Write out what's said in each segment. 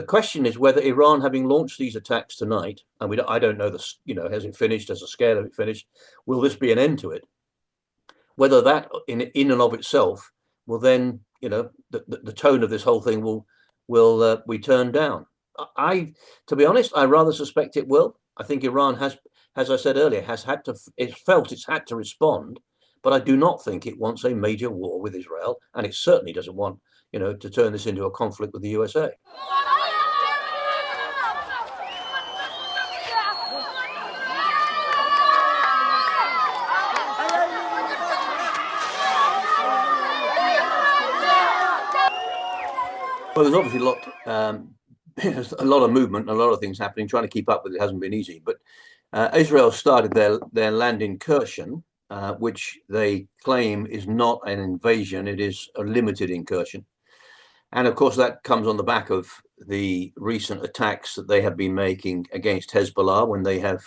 question is whether Iran, having launched these attacks tonight, and I don't know this, has it finished? Has the scale of it finished? Will this be an end to it? Whether that in and of itself will then, the tone of this whole thing will be turned down. To be honest, I rather suspect it will. I think Iran has, as I said earlier, it's felt it's had to respond, but I do not think it wants a major war with Israel, and it certainly doesn't want, to turn this into a conflict with the USA. Well, there's obviously there's a lot of movement and a lot of things happening. Trying to keep up with it hasn't been easy. But Israel started their land incursion, which they claim is not an invasion. It is a limited incursion. And of course, that comes on the back of the recent attacks that they have been making against Hezbollah, when they have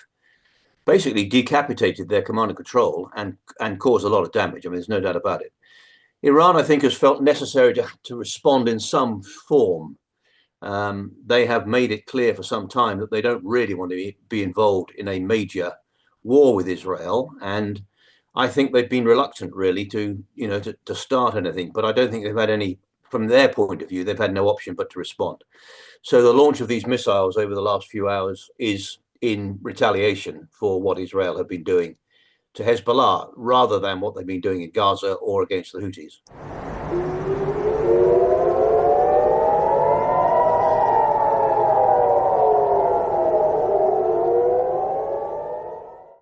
basically decapitated their command and control and caused a lot of damage. I mean, there's no doubt about it. Iran, I think, has felt necessary to respond in some form. They have made it clear for some time that they don't really want to be involved in a major war with Israel, and I think they've been reluctant really to start anything. But I don't think they've had any, from their point of view, they've had no option but to respond. So the launch of these missiles over the last few hours is in retaliation for what Israel have been doing to Hezbollah, rather than what they've been doing in Gaza or against the Houthis.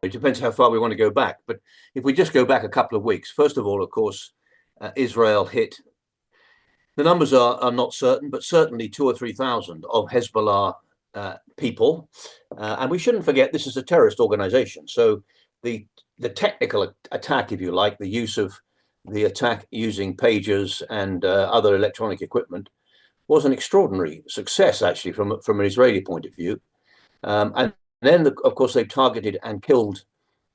It depends how far we want to go back. But if we just go back a couple of weeks, first of all, of course, Israel hit, the numbers are not certain, but certainly 2,000 or 3,000 of Hezbollah people. And we shouldn't forget this is a terrorist organization. So the technical attack, if you like, the use of the attack using pagers and other electronic equipment, was an extraordinary success, actually, from an Israeli point of view. And then, of course, they've targeted and killed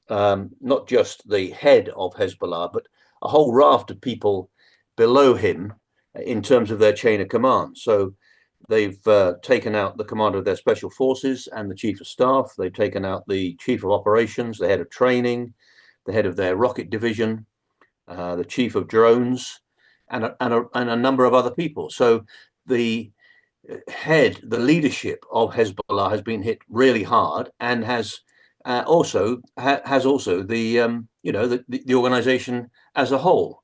not just the head of Hezbollah, but a whole raft of people below him in terms of their chain of command. So they've taken out the commander of their special forces and the chief of staff. They've taken out the chief of operations, the head of training, the head of their rocket division, the chief of drones, and a number of other people. So the leadership of Hezbollah has been hit really hard, and has also the organization as a whole.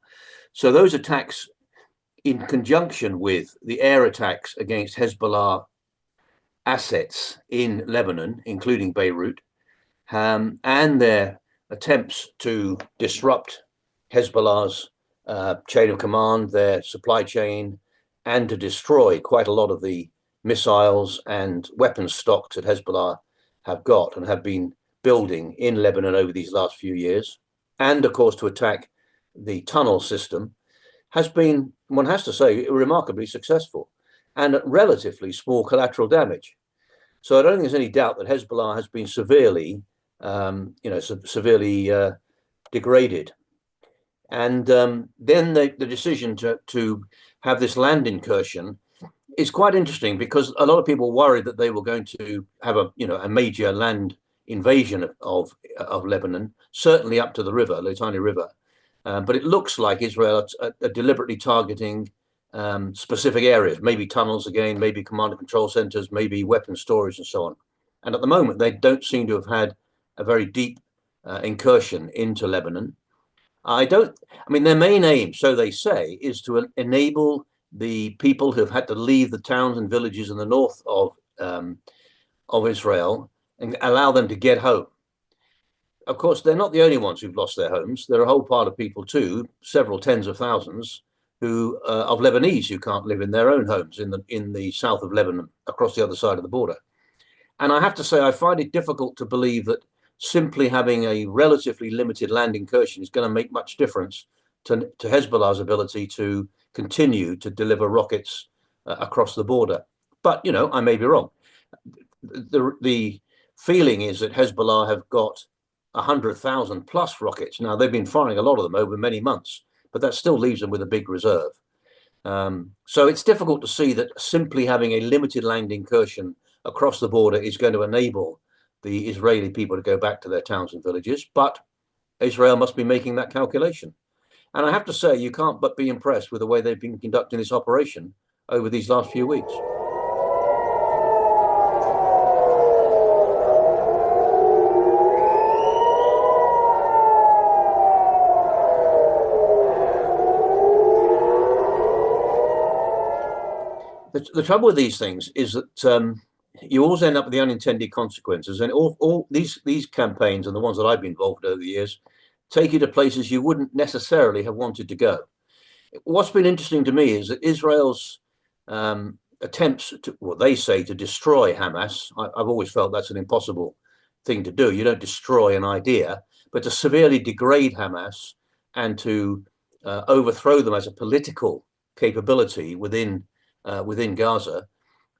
So those attacks, in conjunction with the air attacks against Hezbollah assets in Lebanon, including Beirut, and their attempts to disrupt Hezbollah's chain of command, their supply chain, and to destroy quite a lot of the missiles and weapons stocks that Hezbollah have got and have been building in Lebanon over these last few years, and of course to attack the tunnel system, has been, one has to say, remarkably successful and at relatively small collateral damage. So I don't think there's any doubt that Hezbollah has been severely, degraded. And then the decision to have this land incursion is quite interesting, because a lot of people worried that they were going to have a major land invasion of Lebanon, certainly up to the river, Litani River. But it looks like Israel are deliberately targeting specific areas, maybe tunnels again, maybe command and control centers, maybe weapon storage and so on. And at the moment, they don't seem to have had a very deep incursion into Lebanon. Their main aim, so they say, is to enable the people who have had to leave the towns and villages in the north of Israel and allow them to get home. Of course, they're not the only ones who've lost their homes. There are a whole pile of people too, several tens of thousands, of Lebanese who can't live in their own homes in the south of Lebanon, across the other side of the border. And I have to say, I find it difficult to believe that simply having a relatively limited land incursion is going to make much difference to Hezbollah's ability to continue to deliver rockets across the border. But, I may be wrong. The feeling is that Hezbollah have got 100,000 plus rockets. Now, they've been firing a lot of them over many months, but that still leaves them with a big reserve. So it's difficult to see that simply having a limited land incursion across the border is going to enable the Israeli people to go back to their towns and villages. But Israel must be making that calculation. And I have to say, you can't but be impressed with the way they've been conducting this operation over these last few weeks. The trouble with these things is that you always end up with the unintended consequences. And all these campaigns and the ones that I've been involved in over the years take you to places you wouldn't necessarily have wanted to go. What's been interesting to me is that Israel's attempts to, what they say, to destroy Hamas. I've always felt that's an impossible thing to do. You don't destroy an idea, but to severely degrade Hamas and to overthrow them as a political capability within Gaza,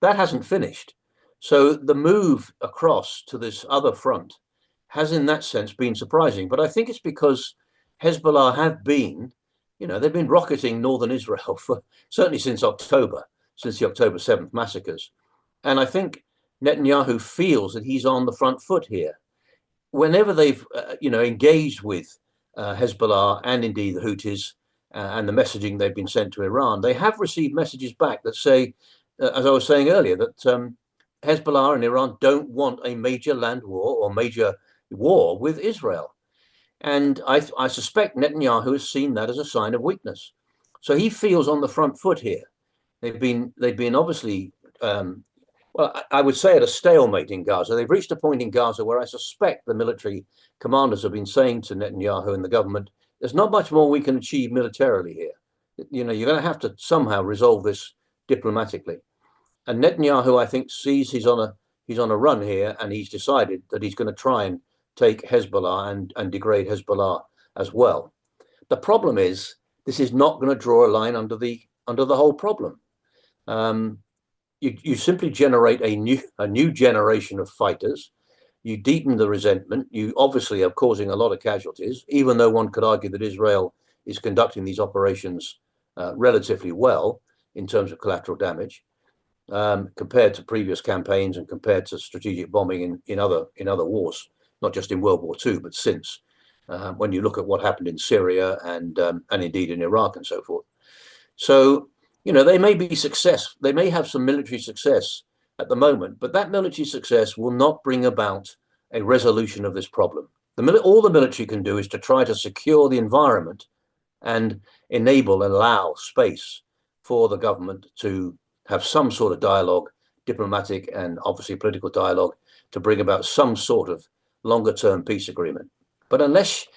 that hasn't finished. So the move across to this other front has, in that sense, been surprising. But I think it's because Hezbollah have been, they've been rocketing northern Israel for certainly since October, since the October 7th massacres. And I think Netanyahu feels that he's on the front foot here. Whenever they've, engaged with Hezbollah and indeed the Houthis and the messaging they've been sent to Iran, they have received messages back that say, as I was saying earlier, that Hezbollah and Iran don't want a major land war or major war with Israel. And I suspect Netanyahu has seen that as a sign of weakness. So he feels on the front foot here. They've been obviously, well, I would say at a stalemate in Gaza. They've reached a point in Gaza where I suspect the military commanders have been saying to Netanyahu and the government, there's not much more we can achieve militarily here. You're going to have to somehow resolve this diplomatically. And Netanyahu, I think, sees he's on a run here, and he's decided that he's going to try and take Hezbollah and degrade Hezbollah as well. The problem is this is not going to draw a line under the whole problem. You simply generate a new generation of fighters. You deepen the resentment. You obviously are causing a lot of casualties, even though one could argue that Israel is conducting these operations relatively well in terms of collateral damage. Compared to previous campaigns and compared to strategic bombing in other wars, not just in World War II, but since, when you look at what happened in Syria and indeed in Iraq and so forth. So, they may be they may have some military success at the moment, but that military success will not bring about a resolution of this problem. All the military can do is to try to secure the environment and enable and allow space for the government to have some sort of dialogue, diplomatic and obviously political dialogue, to bring about some sort of longer-term peace agreement. But unless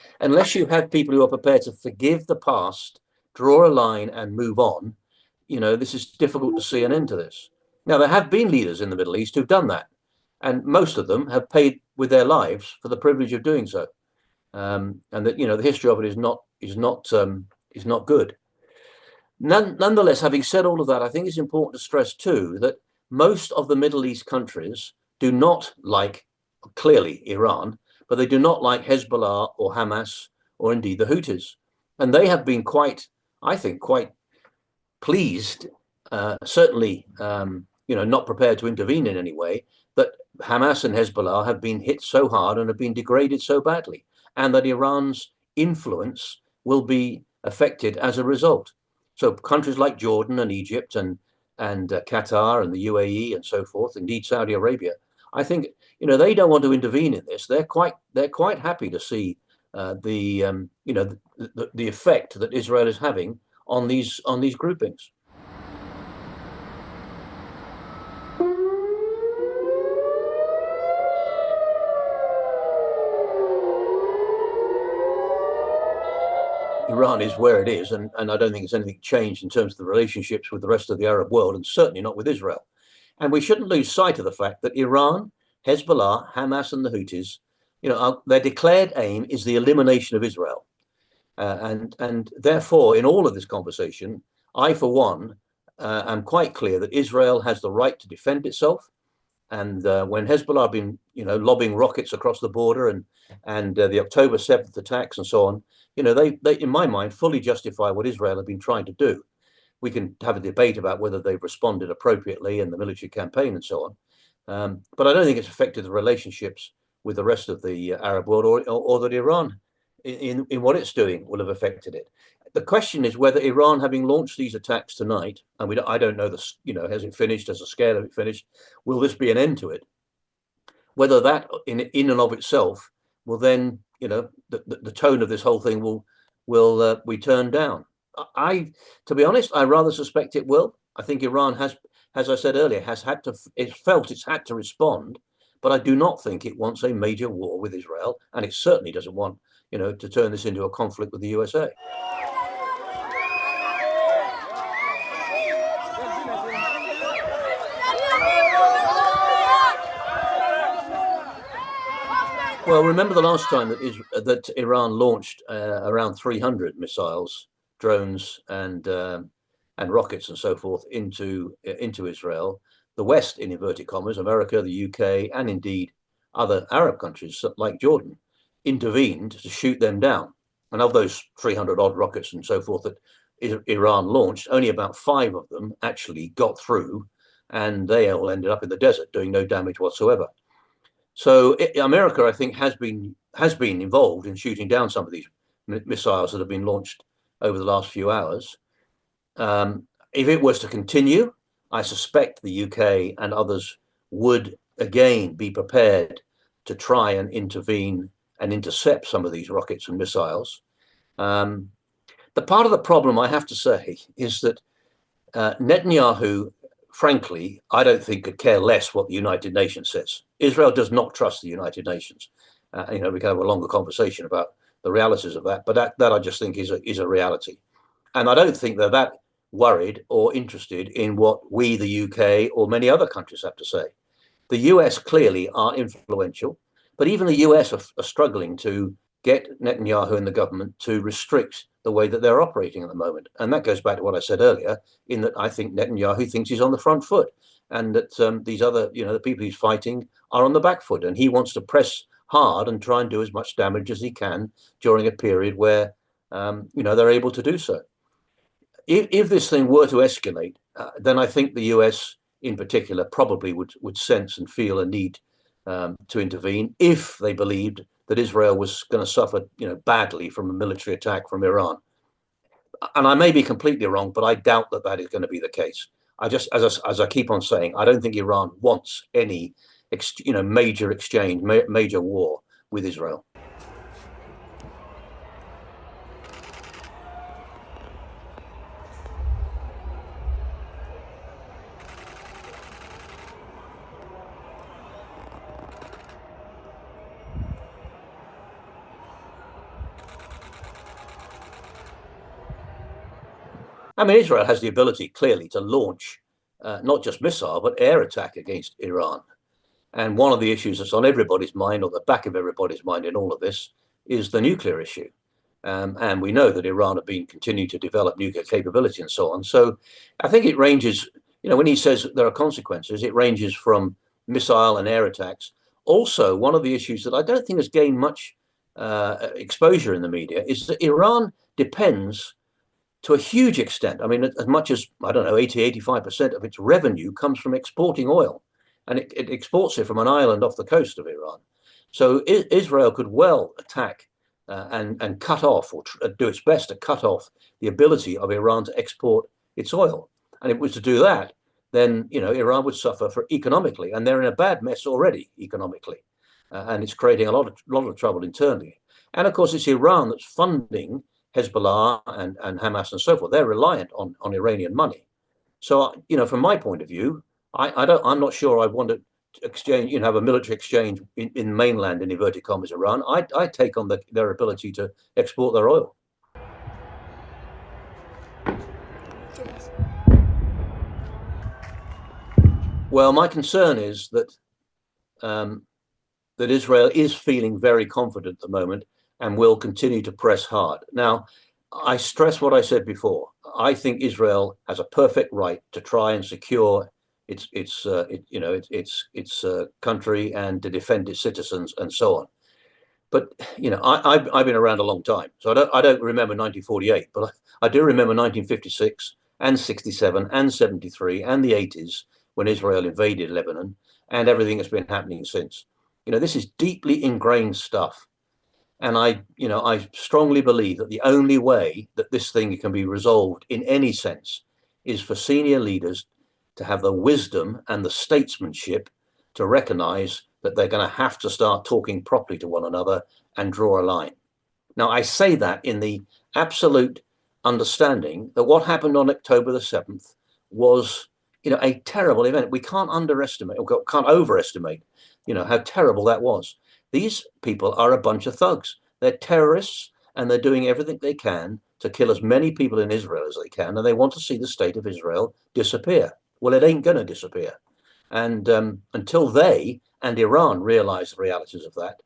you have people who are prepared to forgive the past, draw a line and move on, this is difficult to see an end to this. Now, there have been leaders in the Middle East who've done that, and most of them have paid with their lives for the privilege of doing so. And that, the history of it is not good. Nonetheless, having said all of that, I think it's important to stress too that most of the Middle East countries do not like, clearly, Iran, but they do not like Hezbollah or Hamas or indeed the Houthis. And they have been quite pleased, certainly, not prepared to intervene in any way, that Hamas and Hezbollah have been hit so hard and have been degraded so badly, and that Iran's influence will be affected as a result. So countries like Jordan and Egypt and Qatar and the UAE and so forth, indeed Saudi Arabia, I think they don't want to intervene in this. They're quite happy to see the effect that Israel is having on these groupings. Iran is where it is, and I don't think there's anything changed in terms of the relationships with the rest of the Arab world, and certainly not with Israel. And we shouldn't lose sight of the fact that Iran, Hezbollah, Hamas, and the Houthis, their declared aim is the elimination of Israel. And therefore, in all of this conversation, I, for one, am quite clear that Israel has the right to defend itself. And when Hezbollah have been, lobbing rockets across the border and the October 7th attacks and so on, they, in my mind, fully justify what Israel have been trying to do. we can have a debate about whether they've responded appropriately in the military campaign and so on. But I don't think it's affected the relationships with the rest of the Arab world, or that Iran, in what it's doing, will have affected it. The question is whether Iran, having launched these attacks tonight, and I don't know this, has it finished? Has the scale of it finished? Will this be an end to it? Whether that, in and of itself, will then, the tone of this whole thing will be turned down. To be honest, I rather suspect it will. I think Iran has, as I said earlier, it's felt it's had to respond, but I do not think it wants a major war with Israel, and it certainly doesn't want, to turn this into a conflict with the USA. Well, remember the last time that Iran launched around 300 missiles, drones, and rockets and so forth into Israel. The West, in inverted commas, America, the UK, and indeed other Arab countries like Jordan, intervened to shoot them down. And of those 300 odd rockets and so forth that Iran launched, only about 5 of them actually got through, and they all ended up in the desert doing no damage whatsoever. So America, I think, has been involved in shooting down some of these missiles that have been launched over the last few hours. If it was to continue, I suspect the UK and others would again be prepared to try and intervene and intercept some of these rockets and missiles. The part of the problem, I have to say, is that Netanyahu, frankly, I don't think could care less what the United Nations says. Israel does not trust the United Nations. We can have a longer conversation about the realities of that, but that I just think is a reality. And I don't think they're that worried or interested in what we, the UK, or many other countries have to say. The US clearly are influential, but even the US are struggling to get Netanyahu and the government to restrict the way that they're operating at the moment. And that goes back to what I said earlier, in that I think Netanyahu thinks he's on the front foot, and that these other, the people he's fighting are on the back foot, and he wants to press hard and try and do as much damage as he can during a period where, they're able to do so. If this thing were to escalate, then I think the US in particular probably would sense and feel a need to intervene if they believed that Israel was going to suffer, badly from a military attack from Iran. And I may be completely wrong, but I doubt that is going to be the case. As I keep on saying, I don't think Iran wants any, major exchange, major war with Israel. I mean, Israel has the ability, clearly, to launch not just missile, but air attack against Iran. And one of the issues that's on everybody's mind, or the back of everybody's mind in all of this, is the nuclear issue. And we know that Iran have been continuing to develop nuclear capability and so on. So I think it ranges, when he says there are consequences, it ranges from missile and air attacks. Also, one of the issues that I don't think has gained much exposure in the media is that Iran depends to a huge extent. I mean, as much as, 80-85% of its revenue comes from exporting oil, and it exports it from an island off the coast of Iran. So Israel could well attack and cut off, or do its best to cut off the ability of Iran to export its oil. And if it was to do that, then Iran would suffer economically, and they're in a bad mess already economically, and it's creating a lot of trouble internally. And of course, it's Iran that's funding Hezbollah and Hamas and so forth. They're reliant on Iranian money. So, from my point of view, I'm not sure I want to exchange, have a military exchange in mainland, in inverted commas, Iran. I take on their ability to export their oil. Well, my concern is that that Israel is feeling very confident at the moment and will continue to press hard. Now, I stress what I said before. I think Israel has a perfect right to try and secure its country and to defend its citizens and so on. But I've been around a long time, so I don't remember 1948, but I do remember 1956 and 67 and 73 and the 80s when Israel invaded Lebanon and everything that's been happening since. This is deeply ingrained stuff. And I strongly believe that the only way that this thing can be resolved in any sense is for senior leaders to have the wisdom and the statesmanship to recognize that they're going to have to start talking properly to one another and draw a line. Now, I say that in the absolute understanding that what happened on October the 7th was, a terrible event. We can't underestimate or can't overestimate, how terrible that was. These people are a bunch of thugs. They're terrorists, and they're doing everything they can to kill as many people in Israel as they can, and they want to see the state of Israel disappear. Well, it ain't going to disappear. And until they and Iran realize the realities of that,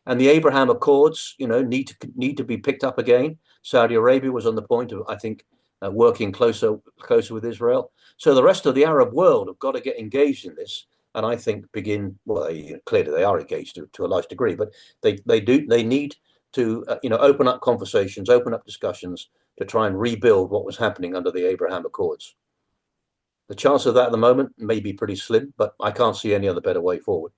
and the Abraham Accords, need to be picked up again. Saudi Arabia was on the point of, I think, working closer with Israel. So the rest of the Arab world have got to get engaged in this, and I think clearly they are engaged to a large degree, but they need to open up conversations, open up discussions to try and rebuild what was happening under the Abraham Accords. The chance of that at the moment may be pretty slim, but I can't see any other better way forward.